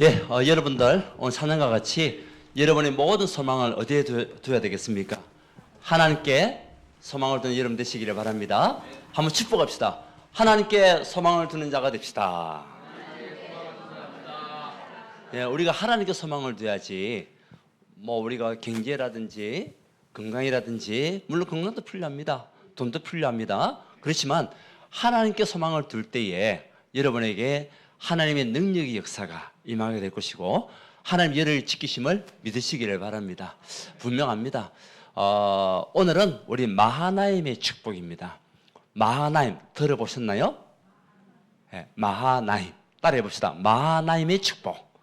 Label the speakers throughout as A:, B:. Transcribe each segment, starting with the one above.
A: 예, 여러분들 오늘 찬양과 같이 여러분의 모든 소망을 어디에 두어야 되겠습니까? 하나님께 소망을 두는 여러분 되시기를 바랍니다. 한번 축복합시다. 하나님께 소망을 두는 자가 됩시다. 예, 우리가 하나님께 소망을 둬야지 우리가 경제라든지 건강이라든지, 물론 건강도 필요합니다. 돈도 필요합니다. 그렇지만 하나님께 소망을 둘 때에 여러분에게 하나님의 능력의 역사가 임하게 될 것이고, 하나님 열을 지키심을 믿으시기를 바랍니다. 분명합니다. 오늘은 우리 마하나임의 축복입니다. 마하나임 들어보셨나요? 네, 마하나임 따라해 봅시다. 마하나임의 축복.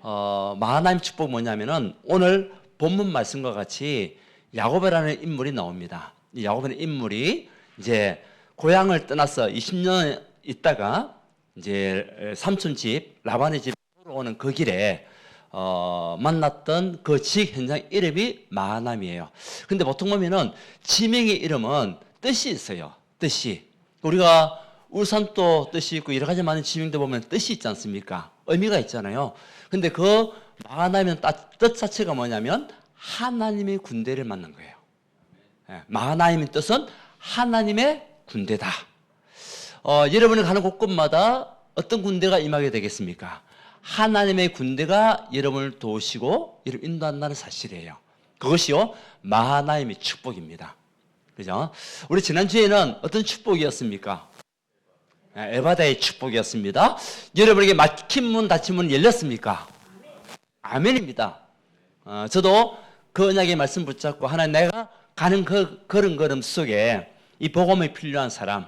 A: 마하나임 축복 뭐냐면은 오늘 본문 말씀과 같이 야곱이라는 인물이 나옵니다. 이 야곱이라는 인물이 이제 고향을 떠나서 20년 있다가 이제 삼촌 집 라반의 집에 돌아오는 그 길에 만났던 그 지역 현장 이름이 마하나임이에요. 근데 보통 보면은 지명의 이름은 뜻이 있어요. 뜻이. 우리가 울산도 뜻이 있고 여러 가지 많은 지명도 보면 뜻이 있지 않습니까? 의미가 있잖아요. 근데 그 마하나임의 뜻 자체가 뭐냐면 하나님의 군대를 만난 거예요. 마하나임의 뜻은 하나님의 군대다. 여러분이 가는 곳곳마다 어떤 군대가 임하게 되겠습니까? 하나님의 군대가 여러분을 도우시고 여러분 인도한다는 사실이에요. 그것이요 마하나임의 축복입니다. 그죠? 우리 지난주에는 어떤 축복이었습니까? 에바다의 축복이었습니다. 여러분에게 막힌 문 닫힌 문 열렸습니까? 아멘입니다. 저도 그 언약의 말씀 붙잡고 하나님 내가 가는 그 걸음 속에 이 복음이 필요한 사람,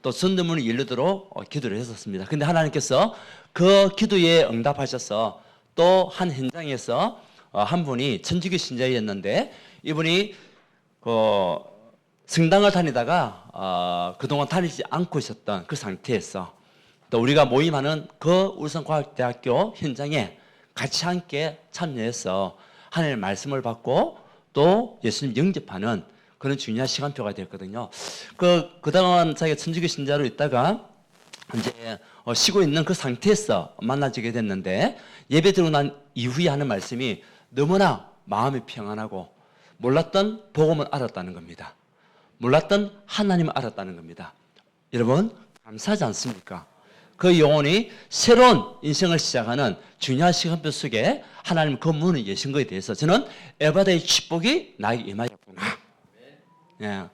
A: 또 전도문이 열리도록 기도를 했었습니다. 근데 하나님께서 그 기도에 응답하셔서 또 한 현장에서 한 분이 천주교 신자였는데 이분이 성당을 다니다가 그동안 다니지 않고 있었던 그 상태에서 또 우리가 모임하는 그 울산과학대학교 현장에 같이 함께 참여해서 하나님의 말씀을 받고 또 예수님 영접하는 그런 중요한 시간표가 되었거든요. 그동안 자기가 천주교 신자로 있다가 이제 쉬고 있는 그 상태에서 만나지게 됐는데 예배 드리고 난 이후에 하는 말씀이 너무나 마음이 평안하고 몰랐던 복음을 알았다는 겁니다. 몰랐던 하나님을 알았다는 겁니다. 여러분 감사하지 않습니까? 그 영혼이 새로운 인생을 시작하는 중요한 시간표 속에 하나님 그 문을 여신 것에 대해서 저는 에바다의 축복이 나에게 임하였구나. 예.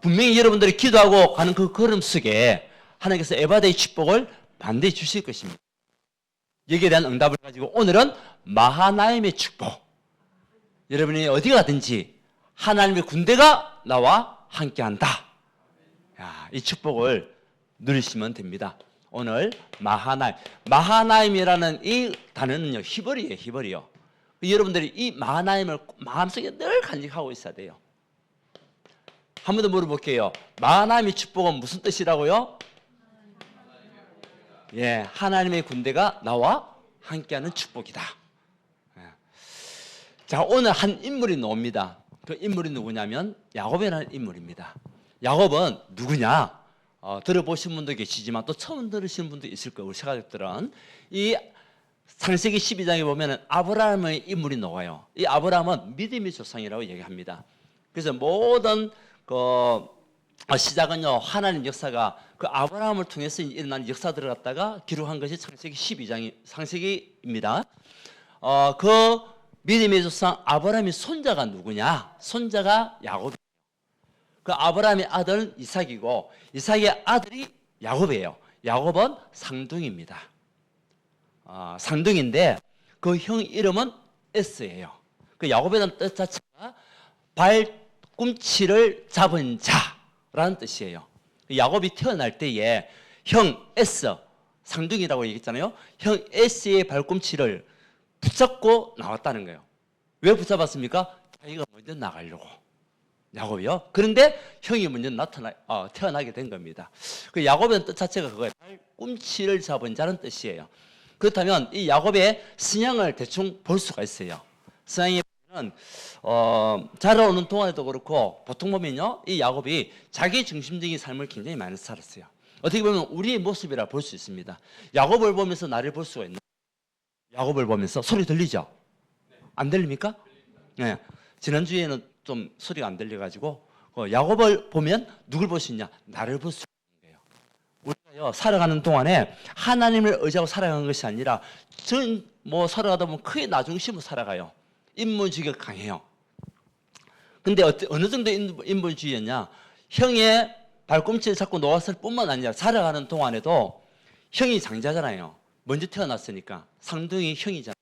A: 분명히 여러분들이 기도하고 가는 그 걸음 속에 하나님께서 에바다의 축복을 반드시 주실 것입니다. 여기에 대한 응답을 가지고 오늘은 마하나임의 축복. 여러분이 어디 가든지 하나님의 군대가 나와 함께한다. 이 축복을 누리시면 됩니다. 오늘 마하나임이라는 이 단어는요 히브리예요. 히브리요. 여러분들이 이 마하나임을 마음속에 늘 간직하고 있어야 돼요. 한 번 더 물어볼게요. 마하나임의 축복은 무슨 뜻이라고요? 예, 하나님의 군대가 나와 함께하는 축복이다. 자, 오늘 한 인물이 나옵니다. 그 인물이 누구냐면 야곱이라는 인물입니다. 야곱은 누구냐? 들어보신 분도 계시지만 또 처음 들으시는 분도 있을 거예요. 우리 세가족들은 이 창세기 12장에 보면 아브라함의 인물이 나와요. 이 아브라함은 믿음의 조상이라고 얘기합니다. 그래서 모든 시작은요 하나님 역사가 그 아브라함을 통해서 일어난 역사들을 갖다가 기록한 것이 창세기 12장이 창세기입니다. 그 믿음의 조상 아브라함의 손자가 누구냐? 손자가 야곱이에요. 그 아브라함의 아들은 이삭이고 이삭의 아들이 야곱이에요. 야곱은 상둥이입니다. 상둥인데 그 형 이름은 에스예요. 그 야곱이라는 뜻 자체가 발꿈치를 잡은 자라는 뜻이에요. 야곱이 태어날 때에 형 에스, 상둥이라고 얘기했잖아요. 형 에스의 발꿈치를 붙잡고 나왔다는 거예요. 왜 붙잡았습니까? 자기가 먼저 나가려고. 야곱이요. 그런데 형이 먼저 태어나게 된 겁니다. 그 야곱의 뜻 자체가 그거예요. 발꿈치를 잡은 자는 뜻이에요. 그렇다면 이 야곱의 성향을 대충 볼 수가 있어요. 성향이 자라오는 동안에도 그렇고 보통 보면요 이 야곱이 자기 중심적인 삶을 굉장히 많이 살았어요. 어떻게 보면 우리의 모습이라 볼 수 있습니다. 야곱을 보면서 나를 볼 수가 있나? 야곱을 보면서 소리 들리죠? 안 들립니까? 네. 지난주에는 좀 소리가 안 들려가지고 야곱을 보면 누굴 볼 수 있냐? 나를 볼 수 있는 거예요. 우리가요 살아가는 동안에 하나님을 의지하고 살아가는 것이 아니라 뭐 살아가다 보면 크게 나중심으로 살아가요. 인본주의가 강해요. 근데 어느 정도 인본주의였냐? 형의 발꿈치를 잡고 놓았을 뿐만 아니라 살아가는 동안에도 형이 장자잖아요. 먼저 태어났으니까 상둥이 형이잖아요.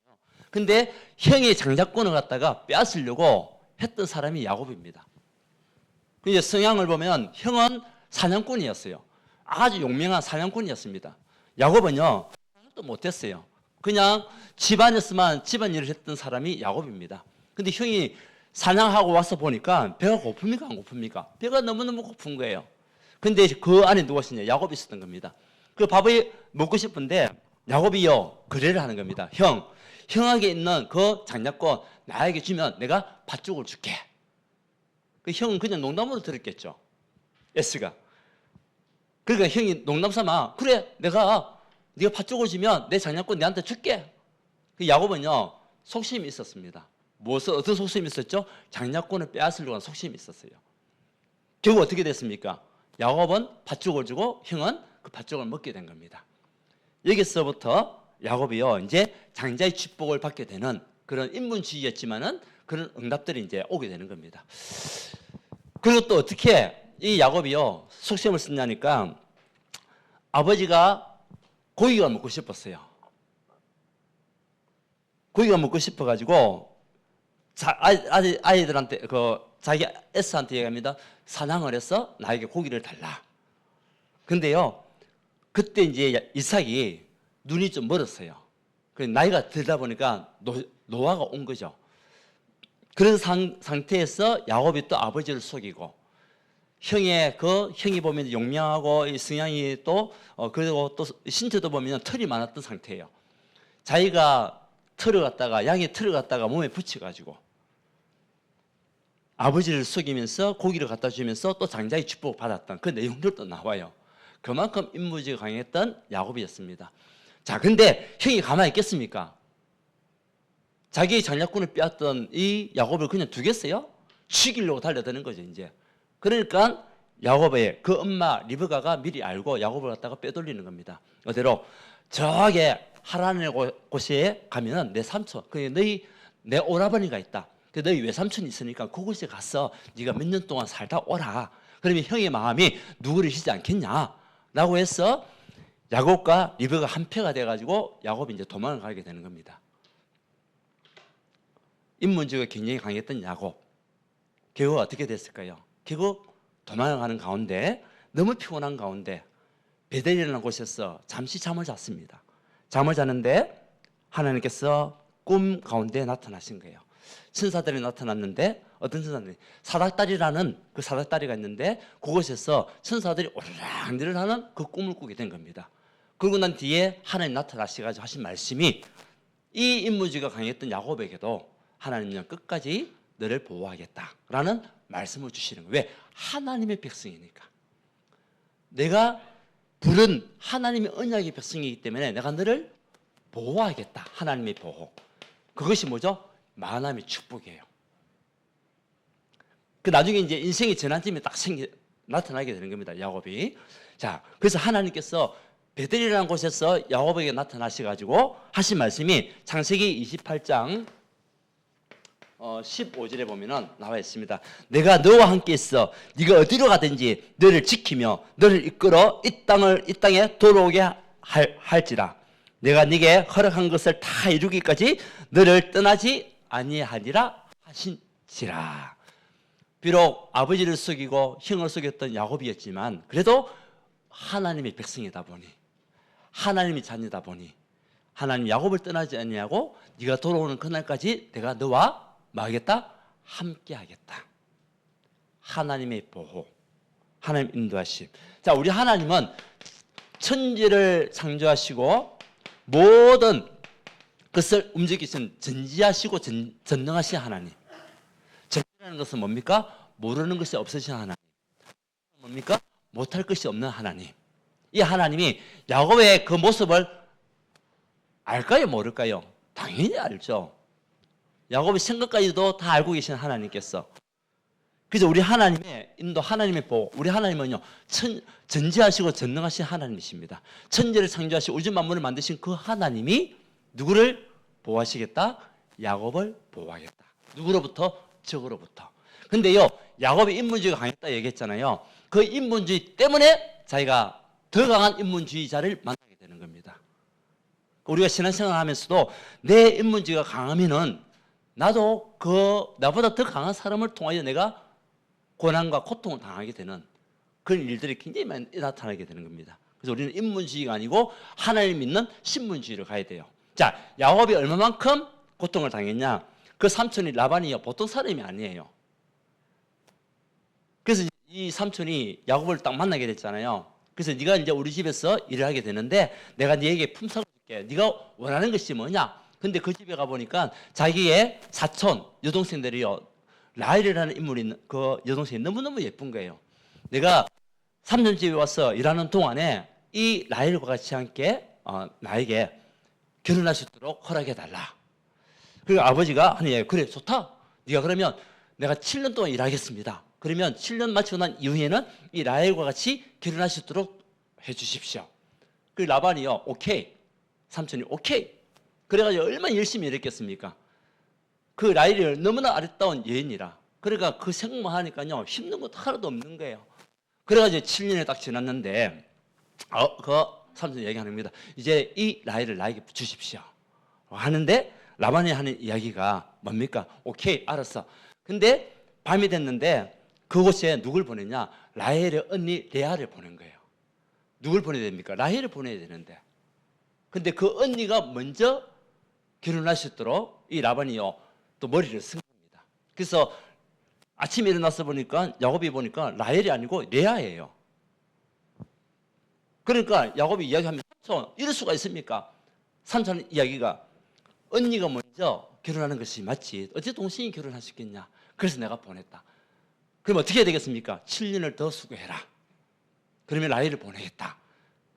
A: 근데 형의 장자권을 갖다가 빼앗으려고 했던 사람이 야곱입니다. 이제 성향을 보면 형은 사냥꾼이었어요. 아주 용맹한 사냥꾼이었습니다. 야곱은요 또 못했어요. 그냥 집안에서만 집안일을 했던 사람이 야곱입니다. 근데 형이 사냥하고 와서 보니까 배가 고픕니까 안 고픕니까? 배가 너무너무 고픈 거예요. 근데 그 안에 누가 있었냐? 야곱이 있었던 겁니다. 그 밥을 먹고 싶은데 야곱이요 거래를 하는 겁니다. 형에게 있는 그 장자권 나에게 주면 내가 팥죽을 줄게. 그 형은 그냥 농담으로 들었겠죠. S가. 그러니까 형이 농담삼아 그래 네가 팥죽을 주면 내 장자권 내한테 줄게. 그 야곱은요 속심이 있었습니다. 어떤 속심이 있었죠? 장자권을 빼앗으려고 하는 속심이 있었어요. 결국 어떻게 됐습니까? 야곱은 팥죽을 주고 형은 그 팥죽을 먹게 된 겁니다. 여기서부터 야곱이요 이제 장자의 축복을 받게 되는 그런 인본주의였지만은 그런 응답들이 이제 오게 되는 겁니다. 그리고 또 어떻게 이 야곱이요 속셈을 쓰냐니까 아버지가 고기가 먹고 싶었어요. 고기가 먹고 싶어가지고 아이들한테 자기 S한테 얘기합니다. 사냥을 해서 나에게 고기를 달라. 근데요 그때 이제 이삭이 눈이 좀 멀었어요. 나이가 들다 보니까 노화가 온 거죠. 그런 상태에서 야곱이 또 아버지를 속이고 형이 보면 용맹하고 성향이 또 그리고 또 신체도 보면 털이 많았던 상태예요. 자기가 양의 털을 갖다가 몸에 붙여가지고 아버지를 속이면서 고기를 갖다 주면서 또 장자의 축복을 받았던 그 내용들도 나와요. 그만큼 인문주의가 강했던 야곱이었습니다. 자, 근데 형이 가만히 있겠습니까? 자기 장자권을 빼앗던 이 야곱을 그냥 두겠어요? 죽이려고 달려드는 거죠, 이제. 그러니까 야곱의 그 엄마 리브가가 미리 알고 야곱을 갖다가 빼돌리는 겁니다. 어디로? 저기 하란의 곳에 가면은 내 삼촌, 내 오라버니가 있다. 너희 외삼촌이 있으니까 그곳에 가서 네가 몇 년 동안 살다 오라. 그러면 형의 마음이 누그러지지 않겠냐? 라고 해서 야곱과 리브가 한패가 돼가지고 야곱이 이제 도망을 가게 되는 겁니다. 인문주의가 굉장히 강했던 야곱. 결국 어떻게 됐을까요? 결국 도망을 가는 가운데 너무 피곤한 가운데 베델이라는 곳에서 잠시 잠을 잤습니다. 잠을 자는데 하나님께서 꿈 가운데 나타나신 거예요. 천사들이 나타났는데 어떤 천사들이 사닥다리라는 그 사닥다리가 있는데 그곳에서 천사들이 오르락내리락 하는 그 꿈을 꾸게 된 겁니다. 그러고 난 뒤에 하나님 나타나셔가지고 하신 말씀이 이 인문주의가 강했던 야곱에게도 하나님은 끝까지 너를 보호하겠다라는 말씀을 주시는 거예요. 왜? 하나님의 백성이니까. 내가 부른 하나님의 언약의 백성이기 때문에 내가 너를 보호하겠다. 하나님의 보호. 그것이 뭐죠? 하나님의 축복이에요. 그 나중에 이제 인생의 전환점이 딱 나타나게 되는 겁니다. 야곱이. 자, 그래서 하나님께서 베델이라는 곳에서 야곱에게 나타나셔가지고 하신 말씀이 창세기 28장 15절에 보면은 나와 있습니다. 내가 너와 함께 있어 네가 어디로 가든지 너를 지키며 너를 이끌어 이 땅에 돌아오게 할지라. 내가 네게 허락한 것을 다 이루기까지 너를 떠나지 아니하리라 하신지라. 비록 아버지를 속이고 형을 속였던 야곱이었지만 그래도 하나님의 백성이다 보니 하나님의 자녀다 보니 하나님 야곱을 떠나지 아니하고 네가 돌아오는 그날까지 내가 너와 뭐하겠다? 함께하겠다. 하나님의 보호, 하나님 인도하심. 자, 우리 하나님은 천지를 창조하시고 모든 것을 움직이신 전지하시고 전능하신 하나님. 전지라는 것은 뭡니까? 모르는 것이 없으신 하나님. 뭡니까? 못할 것이 없는 하나님. 이 하나님이 야곱의 그 모습을 알까요, 모를까요? 당연히 알죠. 야곱의 생각까지도 다 알고 계신 하나님께서. 그래서 우리 하나님의 인도, 하나님의 보호, 우리 하나님은요, 전지하시고 전능하신 하나님이십니다. 천지를 창조하시고 우주 만물을 만드신 그 하나님이 누구를 보호하시겠다? 야곱을 보호하겠다. 누구로부터? 적으로부터. 근데요, 야곱이 인본주의가 강했다 얘기했잖아요. 그 인본주의 때문에 자기가 더 강한 인본주의자를 만나게 되는 겁니다. 우리가 신앙생활 하면서도 내 인본주의가 강하면은 나도 나보다 더 강한 사람을 통하여 내가 고난과 고통을 당하게 되는 그런 일들이 굉장히 많이 나타나게 되는 겁니다. 그래서 우리는 인본주의가 아니고 하나님 믿는 신본주의를 가야 돼요. 자, 야곱이 얼마만큼 고통을 당했냐? 그 삼촌이 라반이요, 보통 사람이 아니에요. 그래서 이 삼촌이 야곱을 딱 만나게 됐잖아요. 그래서 네가 이제 우리 집에서 일을 하게 되는데 내가 네에게 품삯을 줄게. 네가 원하는 것이 뭐냐? 근데 그 집에 가보니까 자기의 사촌, 여동생들이요, 라헬이라는 인물이 있는 그 여동생이 너무너무 예쁜 거예요. 내가 삼촌 집에 와서 일하는 동안에 이 라헬과 같이 함께 나에게 결혼할 수 있도록 허락해달라. 그리고 아버지가 하니 그래 좋다. 네가 그러면 내가 7년 동안 일하겠습니다. 그러면 7년 마치고 난 이후에는 이 라헬과 같이 결혼할 수 있도록 해주십시오. 그 라반이요, 오케이. 삼촌이 오케이. 그래가지고 얼마나 열심히 일했겠습니까? 그 라헬이 너무나 아름다운 여인이라. 그러니까 그 생각만 하니까요, 힘든 것도 하나도 없는 거예요. 그래가지고 7년이 딱 지났는데, 그 삼촌이 얘기하는 겁니다. 이제 이 라헬을 나에게 주십시오. 하는데 라반이 하는 이야기가 뭡니까? 오케이, 알았어. 근데 밤이 됐는데 그곳에 누굴 보냈냐? 라헬의 언니 레아를 보낸 거예요. 누굴 보내야 됩니까? 라헬을 보내야 되는데. 근데 그 언니가 먼저 결혼할 수 있도록 이 라반이요, 또 머리를 쓴 겁니다. 그래서 아침에 일어나서 보니까 야곱이 보니까 라헬이 아니고 레아예요. 그러니까 야곱이 이야기하면 삼촌, 이럴 수가 있습니까? 삼촌 이야기가 언니가 먼저 결혼하는 것이 맞지. 어째 동생이 결혼할 수 있겠냐? 그래서 내가 보냈다. 그럼 어떻게 해야 되겠습니까? 7년을 더 수고해라. 그러면 라헬을 보내겠다.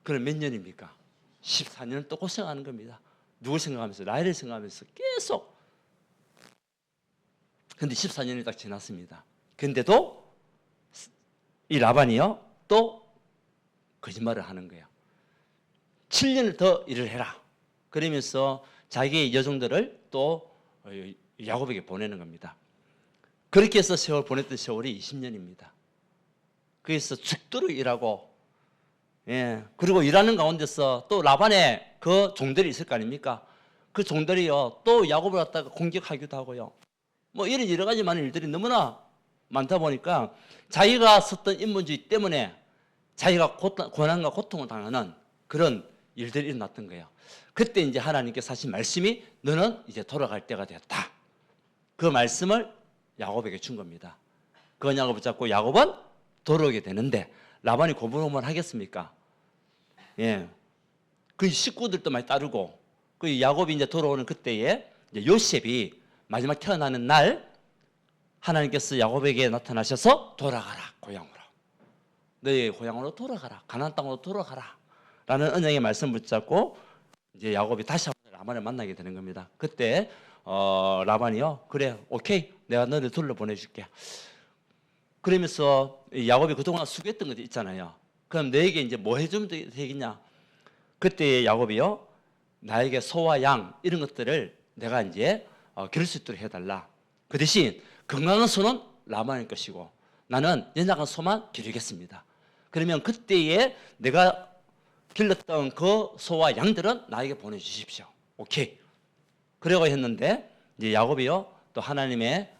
A: 그럼 몇 년입니까? 14년을 또 고생하는 겁니다. 누굴 생각하면서? 라헬을 생각하면서 계속. 근데 14년이 딱 지났습니다. 근데도 이 라반이요, 또 거짓말을 하는 거예요. 7년을 더 일을 해라. 그러면서 자기의 여종들을 또 야곱에게 보내는 겁니다. 그렇게 해서 보냈던 세월이 20년입니다. 그래서 죽도록 일하고, 그리고 일하는 가운데서 또 라반의 그 종들이 있을 거 아닙니까? 그 종들이요, 또 야곱을 갖다가 공격하기도 하고요. 뭐 이런 여러 가지 많은 일들이 너무나 많다 보니까 자기가 썼던 인본주의 때문에 자기가 고난과 고통을 당하는 그런 일들이 일어났던 거예요. 그때 이제 하나님께서 하신 말씀이 너는 이제 돌아갈 때가 되었다. 그 말씀을 야곱에게 준 겁니다. 그 언약을 붙잡고 야곱은 돌아오게 되는데 라반이 고분고분 하겠습니까? 그 식구들도 많이 따르고 그 야곱이 이제 돌아오는 그때에 이제 요셉이 마지막 태어나는 날 하나님께서 야곱에게 나타나셔서 돌아가라, 고향으로. 너의 고향으로 돌아가라, 가나안 땅으로 돌아가라 라는 언약의 말씀 붙잡고 이제 야곱이 다시 한번 라반을 만나게 되는 겁니다. 그때 라반이요, 그래 오케이, 내가 너를 돌려보내줄게. 그러면서 야곱이 그동안 수고했던 것도 있잖아요. 그럼 너에게 이제 뭐 해주면 되겠냐? 그때 야곱이요, 나에게 소와 양 이런 것들을 내가 이제 기를 수 있도록 해달라. 그 대신 건강한 소는 라반의 것이고 나는 연약한 소만 기르겠습니다. 그러면 그때에 내가 길렀던 그 소와 양들은 나에게 보내주십시오. 오케이. 그러고 했는데 이제 야곱이요, 또 하나님의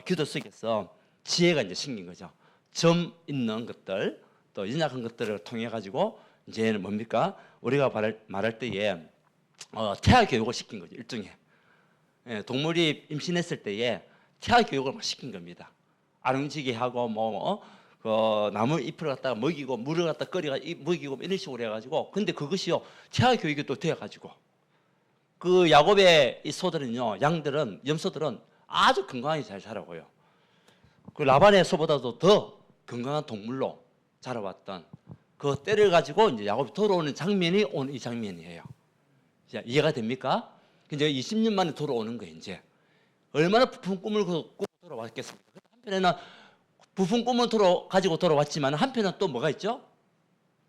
A: 기도 속에서 지혜가 이제 생긴 거죠. 점 있는 것들, 또 연약한 것들을 통해 가지고 이제는 뭡니까? 우리가 말할 때에 태아 교육을 시킨 거죠, 일종의. 동물이 임신했을 때에 태아 교육을 막 시킨 겁니다. 안 움직이게 하고 그 나무 잎을 갖다가 먹이고 물을 갖다 끓여가 먹이고 이런 식으로 해가지고, 근데 그것이요 태아 교육이 또 되어가지고 그 야곱의 이 소들은요, 양들은, 염소들은 아주 건강하게 잘 자라고요. 그 라반의 소보다도 더 건강한 동물로 자라왔던 그 때를 가지고 이제 야곱이 돌아오는 장면이 오늘 이 장면이에요. 자, 이해가 됩니까? 이제 20년 만에 돌아오는 거예요. 이제 얼마나 부푼 꿈을 꾸고 돌아왔겠습니까? 한편에는 부푼 꿈을 가지고 돌아왔지만 한편은 또 뭐가 있죠?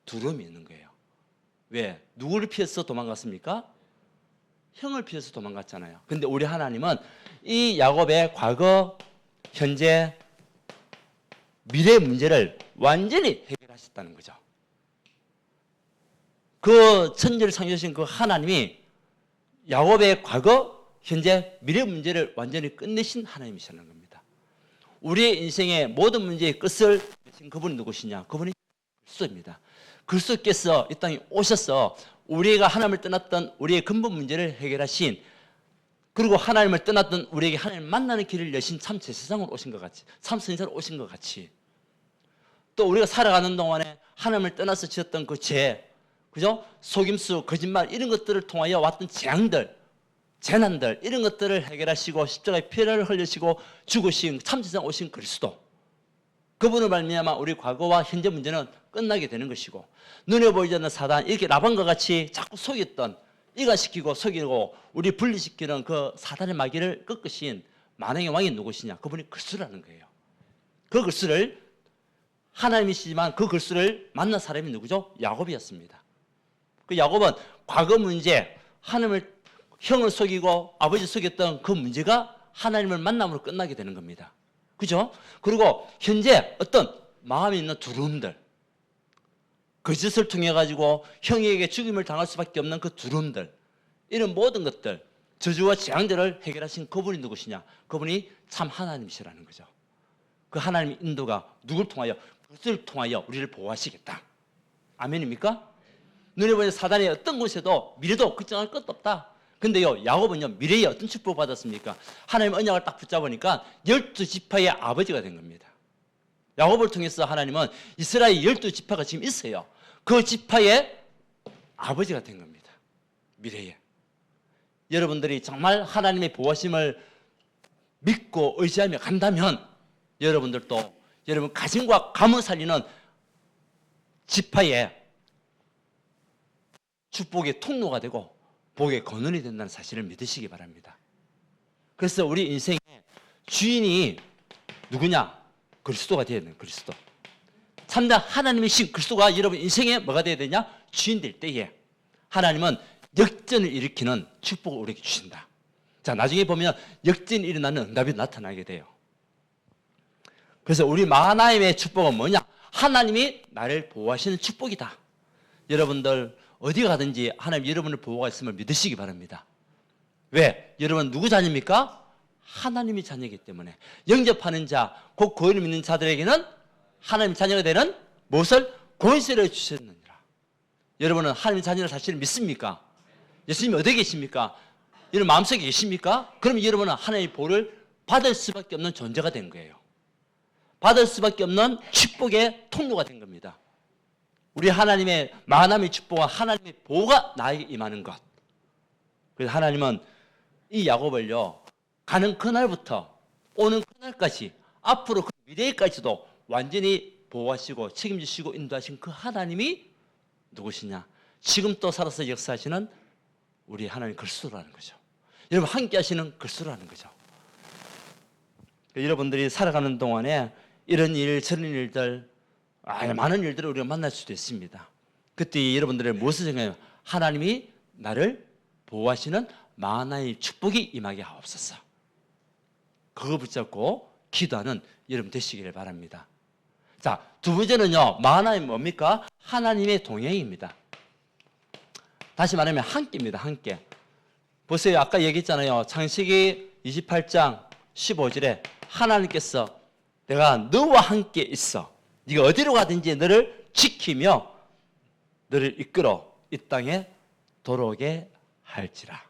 A: 두려움이 있는 거예요. 왜? 누구를 피해서 도망갔습니까? 형을 피해서 도망갔잖아요. 근데 우리 하나님은 이 야곱의 과거, 현재, 미래 문제를 완전히 해결하셨다는 거죠. 그 천지를 창조하신 그 하나님이 야곱의 과거, 현재, 미래 문제를 완전히 끝내신 하나님이시라는 겁니다. 우리의 인생의 모든 문제의 끝을 내신 그분이 누구시냐? 그분이 그리스도입니다. 그리스도께서 이 땅에 오셔서 우리가 하나님을 떠났던 우리의 근본 문제를 해결하신, 그리고 하나님을 떠났던 우리에게 하나님을 만나는 길을 여신 참 제사장으로 오신 것 같이, 참 선지자로 오신 것 같이, 또 우리가 살아가는 동안에 하나님을 떠나서 지었던 그 죄, 그죠? 속임수, 거짓말 이런 것들을 통하여 왔던 재앙들, 재난들 이런 것들을 해결하시고 십자가의 피를 흘리시고 죽으신 참 제사장 오신 그리스도, 그분을 말미암아 우리 과거와 현재 문제는 끝나게 되는 것이고, 눈에 보이지 않는 사단, 이렇게 라반과 같이 자꾸 속였던, 이간시키고 속이고 우리 분리시키는 그 사단의 마귀를 꺾으신 만왕의 왕이 누구시냐? 그분이 그리스도라는 거예요. 그 그리스도를, 하나님이시지만 그 그리스도를 만난 사람이 누구죠? 야곱이었습니다. 그 야곱은 과거 문제, 하나님을, 형을 속이고 아버지 속였던 그 문제가 하나님을 만남으로 끝나게 되는 겁니다. 그죠? 그리고 현재 어떤 마음에 있는 두려움들, 거짓을 통해 가지고 형에게 죽임을 당할 수밖에 없는 그 두려움들, 이런 모든 것들, 저주와 재앙들을 해결하신 그분이 누구시냐? 그분이 참 하나님이시라는 거죠. 그 하나님의 인도가 누굴 통하여? 그것을 통하여 우리를 보호하시겠다. 아멘입니까? 눈에 보이는 사단의 어떤 곳에도 미래도 걱정할 것도 없다. 근데요, 야곱은요, 미래에 어떤 축복을 받았습니까? 하나님의 언약을 딱 붙잡으니까 12지파의 아버지가 된 겁니다. 야곱을 통해서 하나님은 이스라엘 12지파가 지금 있어요. 그 지파의 아버지가 된 겁니다. 미래에. 여러분들이 정말 하나님의 보호하심을 믿고 의지하며 간다면 여러분들도 여러분 가짐과 감을 살리는 지파의 축복의 통로가 되고 복의 근원이 된다는 사실을 믿으시기 바랍니다. 그래서 우리 인생의 주인이 누구냐? 그리스도가 되어야 되는 그리스도. 참된 하나님이신 그리스도가 여러분 인생에 뭐가 되어야 되냐? 주인 될 때에 하나님은 역전을 일으키는 축복을 우리에게 주신다. 자, 나중에 보면 역전이 일어나는 응답이 나타나게 돼요. 그래서 우리 하나님의 축복은 뭐냐? 하나님이 나를 보호하시는 축복이다. 여러분들 어디 가든지 하나님 여러분을 보호가 있음을 믿으시기 바랍니다. 왜? 여러분 누구 자녀입니까? 하나님이 자녀이기 때문에 영접하는 자, 곧 그를 믿는 자들에게는 하나님 자녀가 되는 무엇을? 권세를 주셨느니라. 여러분은 하나님 자녀를 사실 믿습니까? 예수님이 어디 계십니까? 여러분 마음속에 계십니까? 그럼 여러분은 하나님의 보호를 받을 수밖에 없는 존재가 된 거예요. 받을 수밖에 없는 축복의 통로가 된 겁니다. 우리 하나님의 만남의 축복과 하나님의 보호가 나에게 임하는 것. 그래서 하나님은 이 야곱을요, 가는 그날부터 오는 그날까지 앞으로 그 미래까지도 완전히 보호하시고 책임지시고 인도하신 그 하나님이 누구시냐? 지금 또 살아서 역사하시는 우리 하나님 그리스도라는 거죠. 여러분 함께 하시는 그리스도라는 거죠. 여러분들이 살아가는 동안에 이런 일 저런 일들, 많은 일들을 우리가 만날 수도 있습니다. 그때 여러분들의 무엇을 생각해요? 하나님이 나를 보호하시는 만나의 축복이 임하게 하옵소서. 그거 붙잡고 기도하는 여러분 되시기를 바랍니다. 자, 두 번째는요, 만나이 뭡니까? 하나님의 동행입니다. 다시 말하면 함께입니다. 함께. 보세요. 아까 얘기했잖아요. 창세기 28장 15절에 하나님께서 내가 너와 함께 있어. 네가 어디로 가든지 너를 지키며 너를 이끌어 이 땅에 돌아오게 할지라.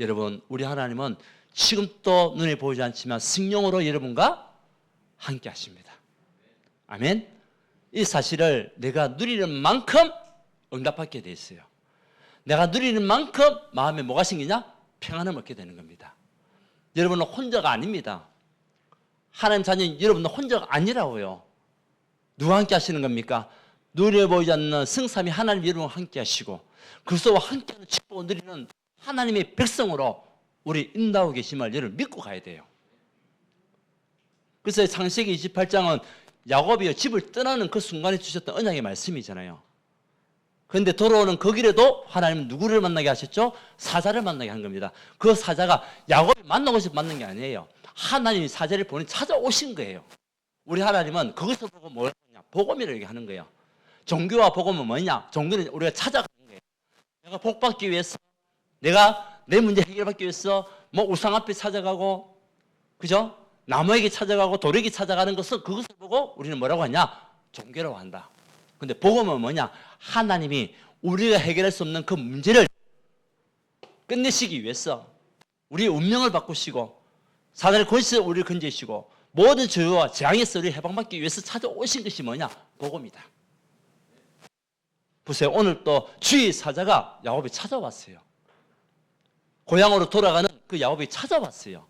A: 여러분, 우리 하나님은 지금 또 눈에 보이지 않지만 성령으로 여러분과 함께 하십니다. 아멘. 이 사실을 내가 누리는 만큼 응답받게 돼 있어요. 내가 누리는 만큼 마음에 뭐가 생기냐? 평안을 얻게 되는 겁니다. 여러분은 혼자가 아닙니다. 하나님 자녀 여러분은 혼자가 아니라고요. 누가 함께 하시는 겁니까? 눈에 보이지 않는 성삼위 하나님 이름으로 함께 하시고 그리스도와 함께하는 축복을 누리는 하나님의 백성으로 우리 인도하고 계심을 여러분 믿고 가야 돼요. 그래서 창세기 28장은 야곱이 집을 떠나는 그 순간에 주셨던 언약의 말씀이잖아요. 그런데 돌아오는 그 길에도 하나님은 누구를 만나게 하셨죠? 사자를 만나게 한 겁니다. 그 사자가 야곱이 만나고 싶어 만난 게 아니에요. 하나님이 사자를 보내 찾아오신 거예요. 우리 하나님은 그것을 보고 뭘 하냐? 복음이라고 얘기하는 거예요. 종교와 복음은 뭐냐? 종교는 우리가 찾아가는 거예요. 내가 복 받기 위해서, 내가 내 문제 해결받기 위해서 뭐 우상 앞에 찾아가고, 그죠? 나무에게 찾아가고 돌에게 찾아가는 것은 그것을 보고 우리는 뭐라고 하냐? 종교라고 한다. 근데 복음은 뭐냐? 하나님이 우리가 해결할 수 없는 그 문제를 끝내시기 위해서 우리의 운명을 바꾸시고 사단의 권세에서 우리를 건져주시고 모든 죄와 재앙에서 우리를 해방받기 위해서 찾아오신 것이 뭐냐? 복음이다. 보세요. 오늘 또 주의 사자가 야곱이 찾아왔어요. 고향으로 돌아가는 그 야곱이 찾아왔어요.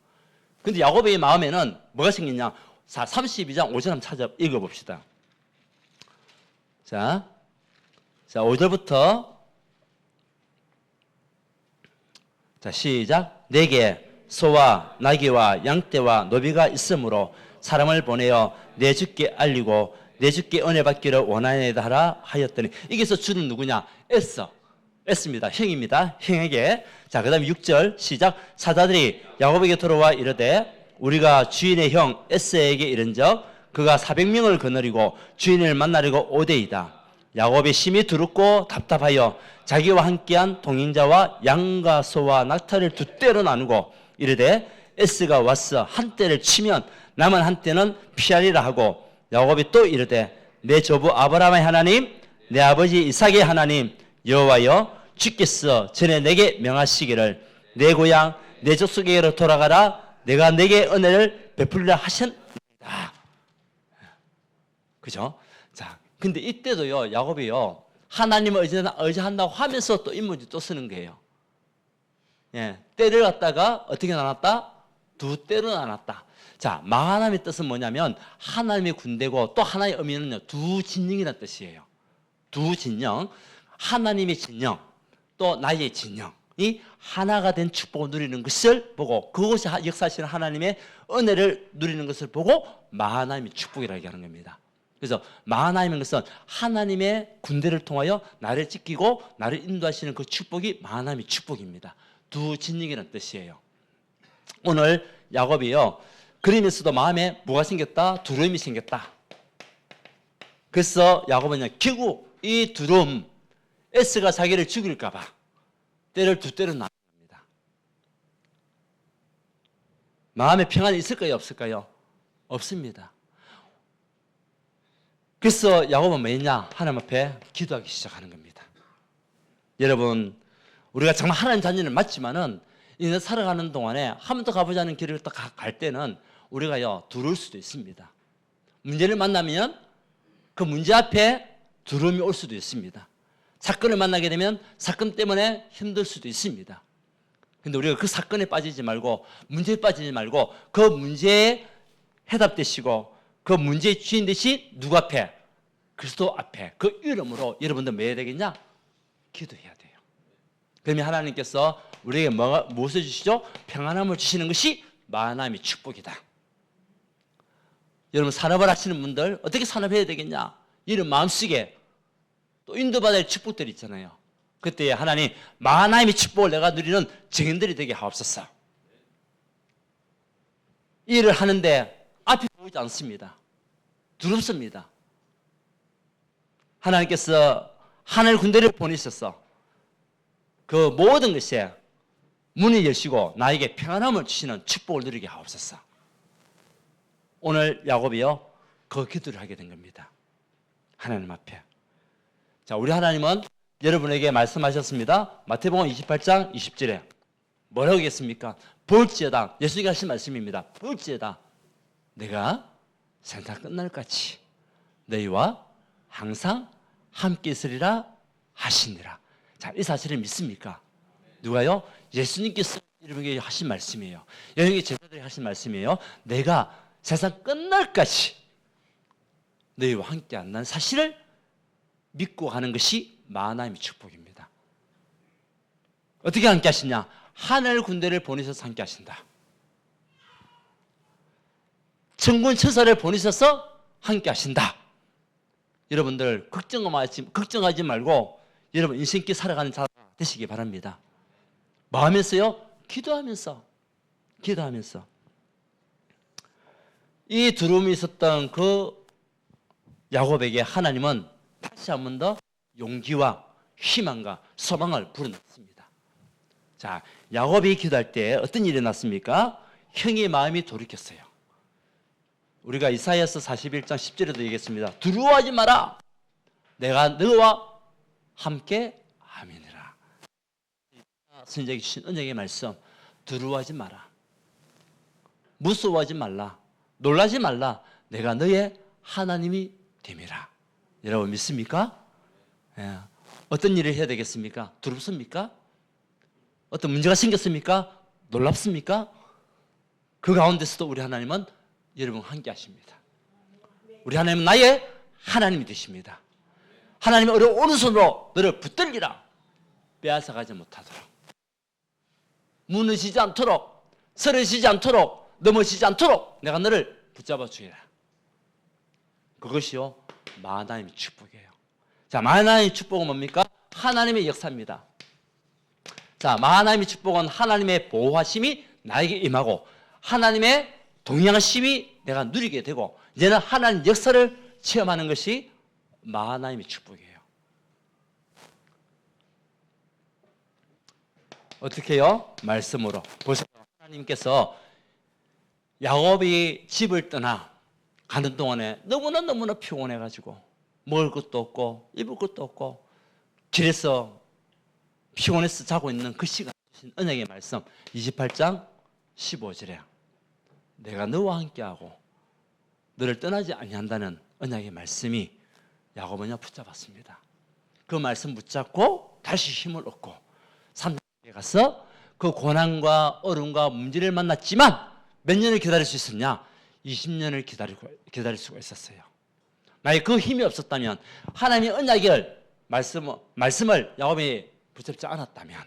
A: 근데 야곱의 마음에는 뭐가 생겼냐? 32장 5절 한번 찾아 읽어봅시다. 자 5절부터 자 시작. 내게 소와 나귀와 양떼와 노비가 있으므로 사람을 보내어 내 주께 알리고 내 주께 은혜 받기를 원하나이다 하라 하였더니 여기서 주는 누구냐? 에스입니다. 형입니다. 형에게. 자, 그 다음에 6절 시작. 사자들이 야곱에게 돌아와 이르되 우리가 주인의 형 에스에게 이른적 그가 400명을 거느리고 주인을 만나려고 오되이다. 야곱이 심히 두렵고 답답하여 자기와 함께한 동행자와 양과 소와 낙타를 두 떼로 나누고 이르되 에스가 와서 한 떼를 치면 남은 한 떼는 피하리라 하고 야곱이 또 이르되 내 조부 아브라함의 하나님 내 아버지 이삭의 하나님 여호와여 주께서 전에 내게 명하시기를 내 고향 내 족속에게로 돌아가라 내가 내게 은혜를 베풀리라 하셨다. 그죠? 자, 근데 이때도요 야곱이요 하나님을 의지한다고 하면서 또 인문지 또 쓰는 거예요. 예, 때를 갖다가 어떻게 나눴다? 두 때로 나눴다. 자, 마하나임의 뜻은 뭐냐면 하나님의 군대고 또 하나의 의미는요 두 진영이라는 뜻이에요. 두 진영, 하나님의 진영, 또 나의 진영이 하나가 된 축복을 누리는 것을 보고 그것이 역사하시는 하나님의 은혜를 누리는 것을 보고 마하나임의 축복이라고 얘기하는 겁니다. 그래서 마하나임인 것은 하나님의 군대를 통하여 나를 지키고 나를 인도하시는 그 축복이 마하나임의 축복입니다. 두 진영이라는 뜻이에요. 오늘 야곱이요 그러면서도 마음에 뭐가 생겼다? 두려움이 생겼다. 그래서 야곱은 결국 이 두려움, 에스가 자기를 죽일까 봐 때를 두 때로 나눕니다. 마음에 평안이 있을까요? 없을까요? 없습니다. 그래서 야곱은 뭐 했냐? 하나님 앞에 기도하기 시작하는 겁니다. 여러분, 우리가 정말 하나님 자녀는 맞지만은 인생 살아가는 동안에 한 번 더 가보자는 길을 또 갈 때는 우리가요 두려울 수도 있습니다. 문제를 만나면 그 문제 앞에 두려움이 올 수도 있습니다. 사건을 만나게 되면 사건 때문에 힘들 수도 있습니다. 그런데 우리가 그 사건에 빠지지 말고 문제에 빠지지 말고 그 문제에 해답되시고 그 문제의 주인 되신 누구 앞에? 그리스도 앞에 그 이름으로 여러분들 뭐 해야 되겠냐? 기도해야 돼요. 그러면 하나님께서 우리에게 무엇을 주시죠? 평안함을 주시는 것이 마하나임의 축복이다. 여러분 산업을 하시는 분들 어떻게 산업해야 되겠냐? 이런 마음속에 또 인도받을 축복들이 있잖아요. 그때 하나님 마하나임의 축복을 내가 누리는 증인들이 되게 하옵소서. 일을 하는데 앞이 보이지 않습니다. 두렵습니다. 하나님께서 하늘 군대를 보내셔서 그 모든 것에 문을 여시고 나에게 평안함을 주시는 축복을 누리게 하옵소서. 오늘 야곱이요 그 기도를 하게 된 겁니다. 하나님 앞에. 자, 우리 하나님은 여러분에게 말씀하셨습니다. 마태복음 28장 20절에 뭐라고 하겠습니까? 볼지어다, 예수님이 하신 말씀입니다. 볼지어다 내가 세상 끝날까지 너희와 항상 함께 있으리라 하시니라. 자, 이 사실을 믿습니까? 누가요? 예수님께서 여러분에게 하신 말씀이에요. 여러분에게 제자들에게 하신 말씀이에요. 내가 세상 끝날까지 너희와 함께 한다는 사실을 믿고 가는 것이 마하나임의 축복입니다. 어떻게 함께 하시냐? 하늘 군대를 보내셔서 함께 하신다. 천군 천사를 보내셔서 함께 하신다. 여러분들 걱정하지 말고 여러분 인생길 살아가는 자 되시기 바랍니다. 뭐 하면서요? 기도하면서 이 두려움이 있었던 그 야곱에게 하나님은 다시 한 번 더 용기와 희망과 소망을 불어넣습니다. 자, 야곱이 기도할 때 어떤 일이 났습니까? 형의 마음이 돌이켰어요. 우리가 이사야서 41장 10절에도 얘기했습니다. 두려워하지 마라. 내가 너와 함께 함이니라. 선생님이 주신 언약의 말씀, 두려워하지 마라. 무서워하지 말라. 놀라지 말라. 내가 너의 하나님이 됨이라. 여러분 믿습니까? 예. 어떤 일을 해야 되겠습니까? 두렵습니까? 어떤 문제가 생겼습니까? 놀랍습니까? 그 가운데서도 우리 하나님은 여러분 함께 하십니다. 우리 하나님은 나의 하나님이 되십니다. 하나님의 오른손으로 너를 붙들리라. 빼앗아가지 못하도록, 무너지지 않도록, 쓰러지지 않도록, 넘어지지 않도록 내가 너를 붙잡아 주리라. 그것이요 마하나임의 축복이에요. 자, 마하나임의 축복은 뭡니까? 하나님의 역사입니다. 자, 마하나임의 축복은 하나님의 보호하심이 나에게 임하고 하나님의 동행하심이 내가 누리게 되고 이제는 하나님 역사를 체험하는 것이 마하나임의 축복이에요. 어떻게 해요? 말씀으로. 보세요. 하나님께서 야곱이 집을 떠나 가는 동안에 너무나 피곤해가지고 먹을 것도 없고 입을 것도 없고 길에서 피곤해서 자고 있는 그 시간 주신 언약의 말씀 28장 15절에 내가 너와 함께하고 너를 떠나지 아니한다는 언약의 말씀이 야곱은요 붙잡았습니다. 그 말씀 붙잡고 다시 힘을 얻고 3장에 가서 그 고난과 어려움과 문제를 만났지만 몇 년을 기다릴 수 있었냐? 20년을 기다릴 수가 있었어요. 만약 그 힘이 없었다면 하나님의 언약을 말씀을 야곱이 붙잡지 않았다면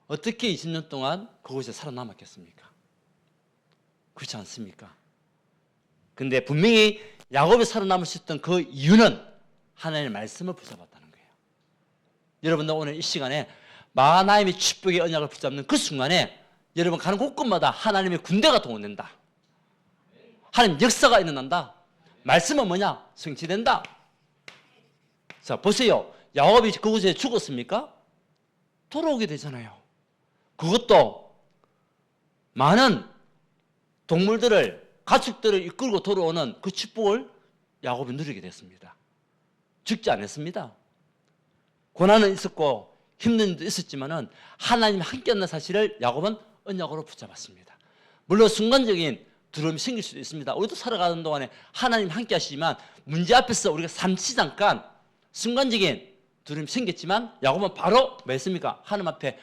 A: 어떻게 20년 동안 그곳에 살아남았겠습니까? 그렇지 않습니까? 근데 분명히 야곱이 살아남을 수 있던 그 이유는 하나님의 말씀을 붙잡았다는 거예요. 여러분들 오늘 이 시간에 마하나임의 축복의 언약을 붙잡는 그 순간에 여러분 가는 곳곳마다 하나님의 군대가 동원된다. 하나님 역사가 일어난다. 말씀은 뭐냐? 성취된다. 자, 보세요. 야곱이 그곳에 죽었습니까? 돌아오게 되잖아요. 그것도 많은 동물들을, 가축들을 이끌고 돌아오는 그 축복을 야곱이 누리게 됐습니다. 죽지 않았습니다. 고난은 있었고 힘든 일도 있었지만은 하나님 함께하는 사실을 야곱은 언약으로 붙잡았습니다. 물론 순간적인 두려움이 생길 수도 있습니다. 우리도 살아가는 동안에 하나님 함께 하시지만 문제 앞에서 우리가 잠시 잠깐 순간적인 두려움이 생겼지만 야곱은 바로 뭐 했습니까? 하나님 앞에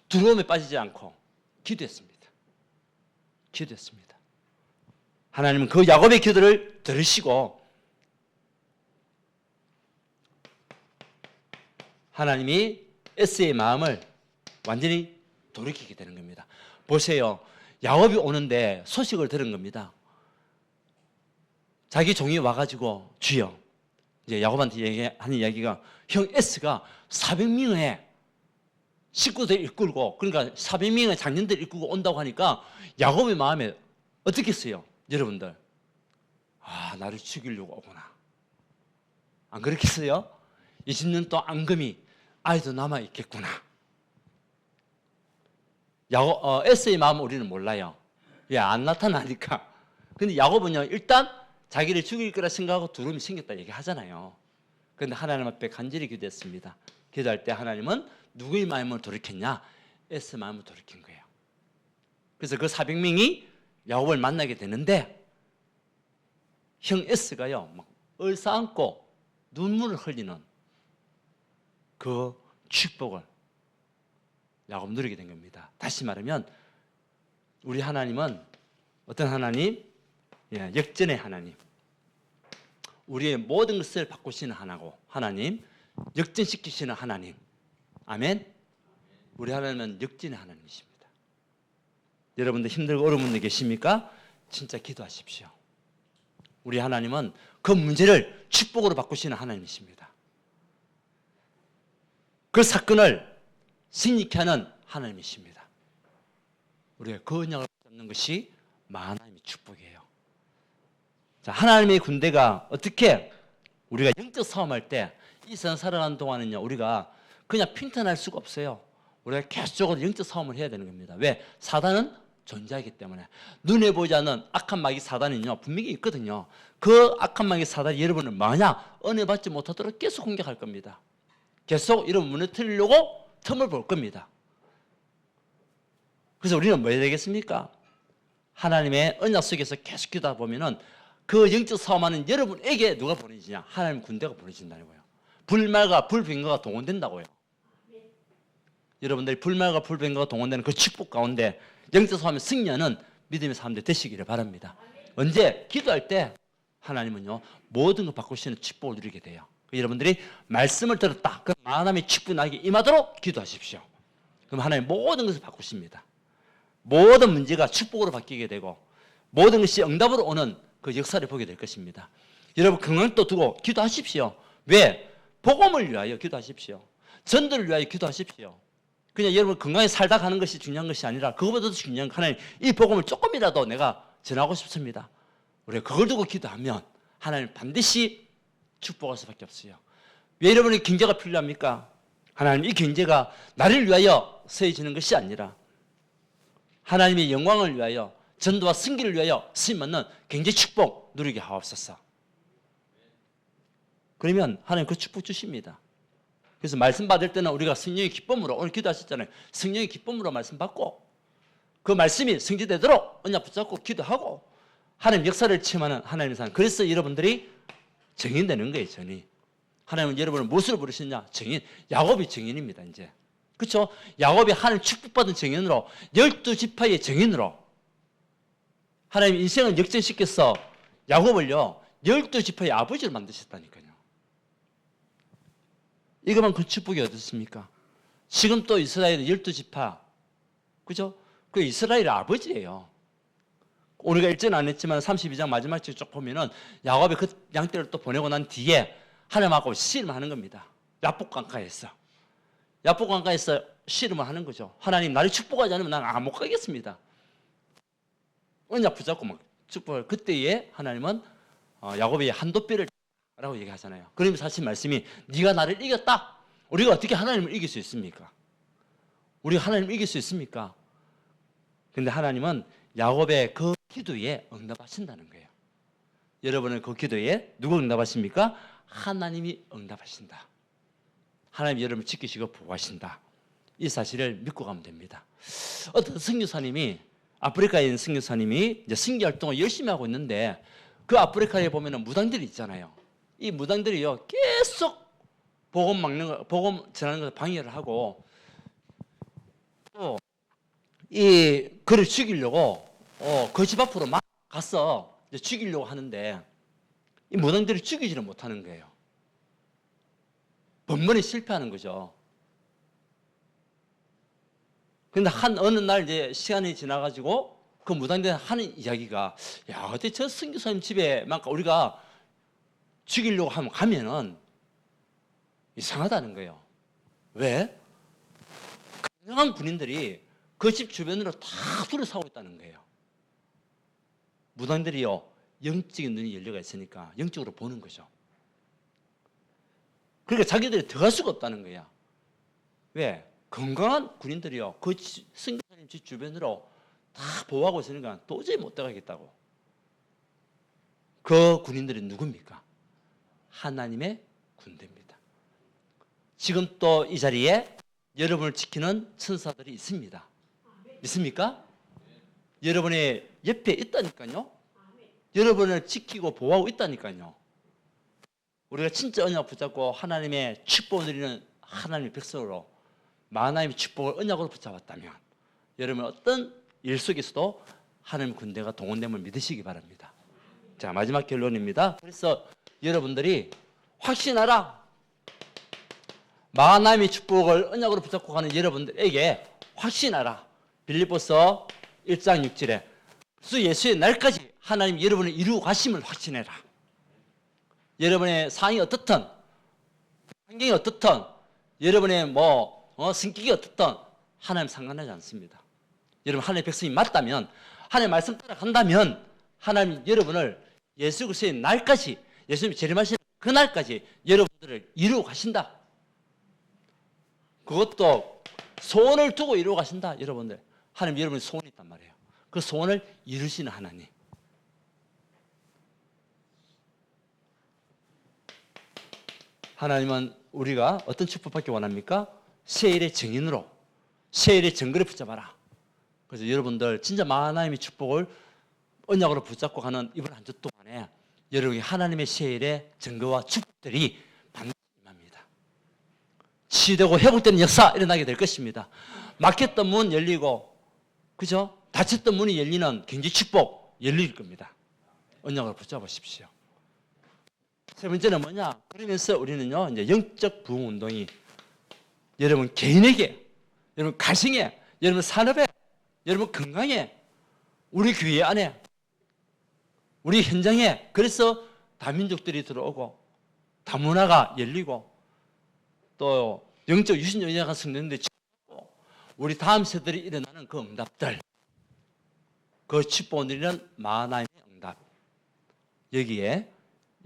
A: 두려움에 빠지지 않고 기도했습니다. 하나님은 그 야곱의 기도를 들으시고 하나님이 에스의 마음을 완전히 돌이키게 되는 겁니다. 보세요. 야곱이 오는데 소식을 들은 겁니다. 자기 종이 와가지고 주여, 이제 야곱한테 하는 이야기가 형 에스가 400명의 식구들 이끌고, 그러니까 400명의 장년들 이끌고 온다고 하니까 야곱의 마음에 어떻겠어요? 여러분들, 아, 나를 죽이려고 오구나. 안 그렇겠어요? 20년 동안 앙금이 아이도 남아 있겠구나. 에스의 마음은 우리는 몰라요. 왜 안 나타나니까. 근데 야곱은요, 일단 자기를 죽일 거라 생각하고 두려움이 생겼다 얘기하잖아요. 그런데 하나님 앞에 간절히 기도했습니다. 기도할 때 하나님은 누구의 마음을 돌이켰냐? 에스 마음을 돌이킨 거예요. 그래서 그 400명이 야곱을 만나게 되는데 형 에스가요, 막 얼싸안고 눈물을 흘리는 그 축복을 야곱 누리게 된 겁니다. 다시 말하면 우리 하나님은 어떤 하나님? 예, 역전의 하나님. 우리의 모든 것을 바꾸시는 하나님, 역전시키시는 하나님. 아멘. 우리 하나님은 역전의 하나님이십니다. 여러분들 힘들고 어려운 분들 계십니까? 진짜 기도하십시오. 우리 하나님은 그 문제를 축복으로 바꾸시는 하나님이십니다. 그 사건을 승리케 하는 하나님이십니다. 우리가 그 언약을 잡는 것이 하나님의 축복이에요. 자, 하나님의 군대가 어떻게 우리가 영적 싸움할 때 이 세상 살아가는 동안은요, 우리가 그냥 핀턴할 수가 없어요. 우리가 계속적으로 영적 싸움을 해야 되는 겁니다. 왜? 사단은 존재하기 때문에. 눈에 보이지 않는 악한 마귀 사단은요, 분명히 있거든요. 그 악한 마귀 사단이 여러분을 만약 은혜 받지 못하도록 계속 공격할 겁니다. 계속 여러분 무너뜨리려고 틈을 볼 겁니다. 그래서 우리는 뭐 해야 되겠습니까? 하나님의 언약 속에서 계속 기도하다 보면은 그 영적 싸움하는 여러분에게 누가 보내지냐? 하나님 군대가 보내진다는 거예요. 불말과 불병거가 동원된다고요. 여러분들이 불말과 불병거가 동원되는 그 축복 가운데 영적 싸움의 승리하는 믿음의 사람들 되시기를 바랍니다. 언제? 기도할 때 하나님은요, 모든 걸 바꾸시는 축복을 누리게 돼요. 여러분들이 말씀을 들었다. 그럼 하나님의 축복이 나에게 임하도록 기도하십시오. 그럼 하나님 모든 것을 바꾸십니다. 모든 문제가 축복으로 바뀌게 되고 모든 것이 응답으로 오는 그 역사를 보게 될 것입니다. 여러분 건강도 두고 기도하십시오. 왜? 복음을 위하여 기도하십시오. 전도를 위하여 기도하십시오. 그냥 여러분 건강히 살다 가는 것이 중요한 것이 아니라 그것보다도 중요한 하나님 이 복음을 조금이라도 내가 전하고 싶습니다. 우리가 그걸 두고 기도하면 하나님 반드시 축복할 수밖에 없어요. 왜 여러분의 경제가 필요합니까? 하나님 이 경제가 나를 위하여 세워지는 것이 아니라 하나님의 영광을 위하여 전도와 승기를 위하여 쓰임받는 경제 축복 누리게 하옵소서. 그러면 하나님 그 축복 주십니다. 그래서 말씀 받을 때는 우리가 성령의 기쁨으로 오늘 기도하셨잖아요. 성령의 기쁨으로 말씀 받고 그 말씀이 성취되도록 언약 붙잡고 기도하고 하나님 역사를 체험하는 하나님의 사람. 그래서 여러분들이 정인되는 거예요. 정인. 하나님은 여러분을 무엇으로 부르셨냐? 정인. 야곱이 정인입니다. 이제. 그렇죠? 야곱이 하나님 축복받은 정인으로 12지파의 정인으로 하나님 인생을 역전시켜서 야곱을요 12지파의 아버지를 만드셨다니까요. 이것만 그 축복이 어떻습니까? 지금 또 이스라엘의 12지파 그죠? 그 이스라엘의 아버지예요. 우리가 읽지는 안 했지만 32장 마지막 쭉 보면은 야곱이 그 양떼를 또 보내고 난 뒤에 하나님하고 씨름을 하는 겁니다. 야복 강가에서. 야복 강가에서 씨름을 하는 거죠. 하나님 나를 축복하지 않으면 난 못 가겠습니다. 언약 붙잡고 막 축복을 그때에 하나님은 야곱이 한도뼈를 라고 얘기하잖아요. 그러면서 하신 말씀이 네가 나를 이겼다. 우리가 어떻게 하나님을 이길 수 있습니까? 우리가 하나님을 이길 수 있습니까? 근데 하나님은 야곱의 그 기도에 응답하신다는 거예요. 여러분은 그 기도에 누가 응답하십니까? 하나님이 응답하신다. 하나님이 여러분을 지키시고 보호하신다. 이 사실을 믿고 가면 됩니다. 어떤 선교사님이 아프리카에 있는 선교사님이 이제 선교 활동을 열심히 하고 있는데 그 아프리카에 보면은 무당들이 있잖아요. 이 무당들이요 계속 복음 전하는 것을 방해를 하고 또 이 그를 죽이려고 그 집 앞으로 막 가서 이제 죽이려고 하는데 이 무당들이 죽이지를 못하는 거예요. 번번이 실패하는 거죠. 근데 어느 날 이제 시간이 지나가지고 그 무당들이 하는 이야기가 야, 어때 저 선교사님 집에 막 우리가 죽이려고 하면 가면은 이상하다는 거예요. 왜? 강력한 군인들이 그 집 주변으로 다 둘러싸고 있다는 거예요. 무당들이요 영적인 눈이 열려가 있으니까 영적으로 보는 거죠. 그러니까 자기들이 들어갈 수가 없다는 거야. 왜? 건강한 군인들이요 그 선교사님 집 주변으로 다 보호하고 있으니까 도저히 못 들어가겠다고. 그 군인들이 누굽니까? 하나님의 군대입니다. 지금 또 이 자리에 여러분을 지키는 천사들이 있습니다. 있습니까? 여러분의 옆에 있다니까요. 여러분을 지키고 보호하고 있다니까요. 우리가 진짜 언약 붙잡고 하나님의 축복을 누리는 하나님의 백성으로 하나님의 축복을 언약으로 붙잡았다면 여러분 어떤 일 속에서도 하나님의 군대가 동원됨을 믿으시기 바랍니다. 자, 마지막 결론입니다. 그래서 여러분들이 확신하라. 하나님의 축복을 언약으로 붙잡고 가는 여러분들에게 확신하라. 빌립보서 1장 6절에 주 예수의 날까지 하나님 여러분을 이루고 가심을 확신해라. 여러분의 상황이 어떻든, 환경이 어떻든, 여러분의 성격이 어떻든 하나님 상관하지 않습니다. 여러분 하나님의 백성이 맞다면, 하나님의 말씀 따라간다면 하나님 여러분을 예수 그리스도의 날까지, 예수님이 재림하시는 그 날까지 여러분들을 이루고 가신다. 그것도 소원을 두고 이루고 가신다. 여러분들 하나님 여러분의 소원이 있단 말이에요. 그 소원을 이루시는 하나님. 하나님은 우리가 어떤 축복받기 원합니까? 세일의 증인으로, 세일의 증거를 붙잡아라. 그래서 여러분들 진짜 하나님의 축복을 언약으로 붙잡고 가는 이번 한 주 동안에 여러분이 하나님의 세일의 증거와 축복들이 반드시 임합니다. 치유되고 회복되는 역사 일어나게 될 것입니다. 막혔던 문 열리고, 그죠? 닫혔던 문이 열리는 경제 축복 열릴 겁니다. 언약으로 붙잡으십시오. 세 번째는 뭐냐? 그러면서 우리는요, 이제 영적 부흥 운동이 여러분 개인에게, 여러분 가정에, 여러분 산업에, 여러분 건강에, 우리 교회 안에, 우리 현장에, 그래서 다민족들이 들어오고 다문화가 열리고 또 영적 유신적 연약한 성도들이 우리 다음 세대들이 일어나는 그 응답들, 그 축복을 하나님의 응답, 여기에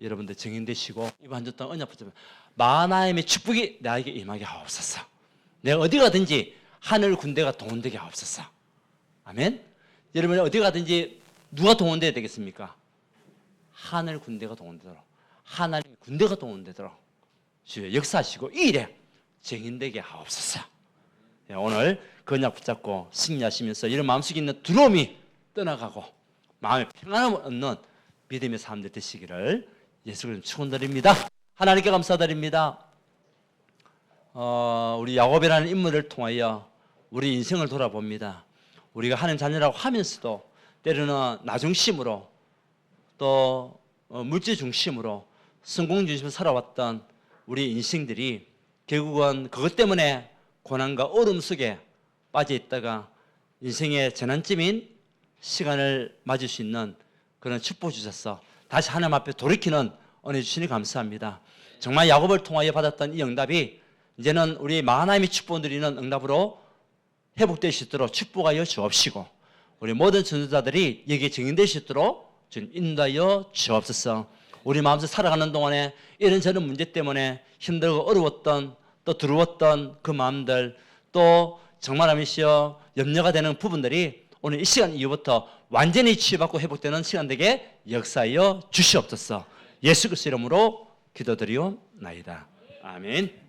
A: 여러분들 증인되시고 이번 한 주 동안 언약 붙잡으면 하나님의 축복이 나에게 임하게 하옵소서. 내가 어디 가든지 하늘 군대가 동원되게 하옵소서. 아멘. 여러분이 어디 가든지 누가 동원돼야 되겠습니까? 하늘 군대가 동원되도록, 하나님의 군대가 동원되도록 주여 역사하시고 이 일에 증인되게 하옵소서. 오늘 그 언약 붙잡고 승리하시면서 이런 마음속에 있는 두려움이 떠나가고 마음의 평안함을 얻는 믿음의 사람들 되시기를 예수 그리스도 축원드립니다. 하나님께 감사드립니다. 우리 야곱이라는 인물을 통하여 우리 인생을 돌아봅니다. 우리가 하나님 자녀라고 하면서도 때로는 나 중심으로 또 물질 중심으로 성공 중심으로 살아왔던 우리 인생들이 결국은 그것 때문에 고난과 어려움 속에 빠져 있다가 인생의 전환점인 시간을 맞을 수 있는 그런 축복 주셔서 다시 하나님 앞에 돌이키는 은혜 주시니 감사합니다. 정말 야곱을 통하여 받았던 이 응답이 이제는 우리 하나님의 축복 드리는 응답으로 회복될 수 있도록 축복하여 주옵시고 우리 모든 전도자들이 여기에 증인될 수 있도록 주님 인도하여 주옵소서. 우리 마음속 살아가는 동안에 이런저런 문제 때문에 힘들고 어려웠던 또 두려웠던 그 마음들 또 정말 하면서 염려가 되는 부분들이 오늘 이 시간 이후부터 완전히 치유받고 회복되는 시간 되게 역사하여 주시옵소서. 예수 그리스도 이름으로 기도드리옵나이다. 아멘.